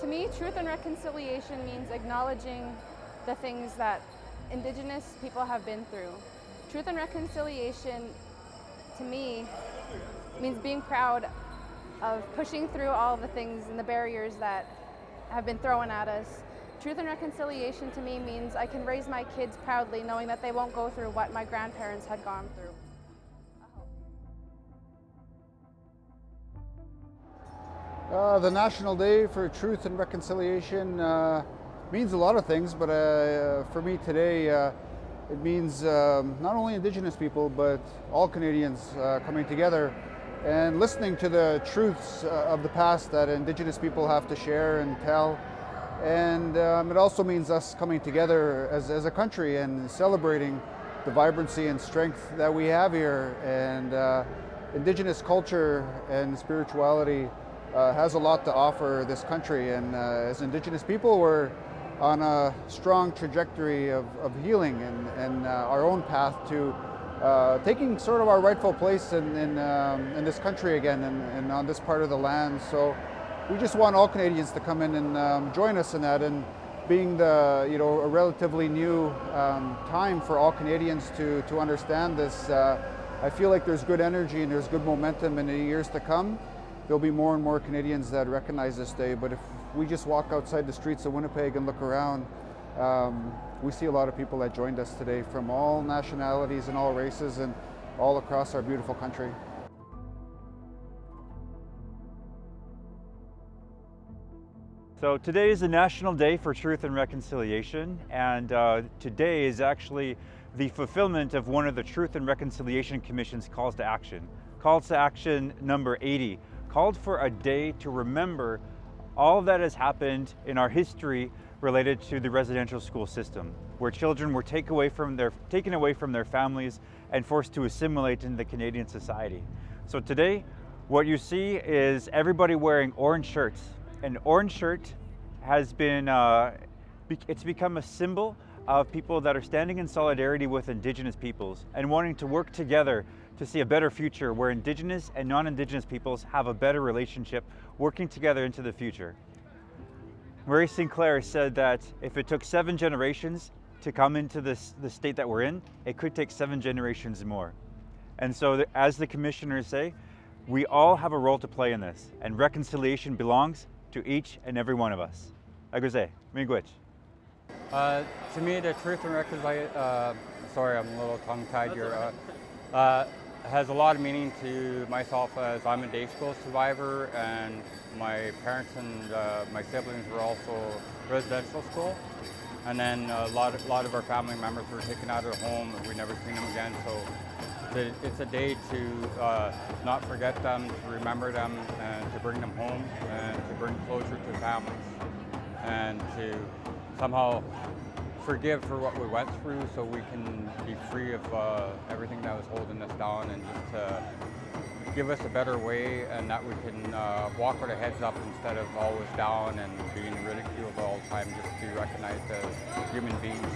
To me, truth and reconciliation means acknowledging the things that Indigenous people have been through. Truth and reconciliation, to me, means being proud of pushing through all the things and the barriers that have been thrown at us. Truth and reconciliation to me means I can raise my kids proudly knowing that they won't go through what my grandparents had gone through. The National Day for Truth and Reconciliation means a lot of things, but for me today it means not only Indigenous people but all Canadians coming together and listening to the truths of the past that Indigenous people have to share and tell. And it also means us coming together as a country and celebrating the vibrancy and strength that we have here. And Indigenous culture and spirituality has a lot to offer this country, and as Indigenous people we're on a strong trajectory of healing and our own path to taking sort of our rightful place in this country again and on this part of the land. So we just want all Canadians to come in and join us in that, and being the a relatively new time for all Canadians to understand this, I feel like there's good energy and there's good momentum in the years to come. There'll be more and more Canadians that recognize this day, but if we just walk outside the streets of Winnipeg and look around, we see a lot of people that joined us today from all nationalities and all races and all across our beautiful country. So today is the National Day for Truth and Reconciliation, and today is actually the fulfillment of one of the Truth and Reconciliation Commission's calls to action. Calls to action number 80. Called for a day to remember all that has happened in our history related to the residential school system, where children were taken away from their families and forced to assimilate into the Canadian society. So today, what you see is everybody wearing orange shirts. An orange shirt has been, it's become a symbol of people that are standing in solidarity with Indigenous peoples and wanting to work together to see a better future where Indigenous and non-Indigenous peoples have a better relationship working together into the future. Maurice Sinclair said that if it took 7 generations to come into the state that we're in, it could take 7 generations more. And so as the commissioners say, we all have a role to play in this, and reconciliation belongs to each and every one of us. Aguzé, miigwech. To me, the truth and reconciliation, sorry, I'm a little tongue-tied here, has a lot of meaning to myself, as I'm a day school survivor, and my parents and my siblings were also residential school. And then a lot of our family members were taken out of their home and we've never seen them again. So it's a day to not forget them, to remember them, and to bring them home, and to bring closure to families, and to somehow forgive for what we went through so we can be free of everything that was holding us down, and just to give us a better way, and that we can walk with our heads up instead of always down and being ridiculed all the time, just to be recognized as human beings.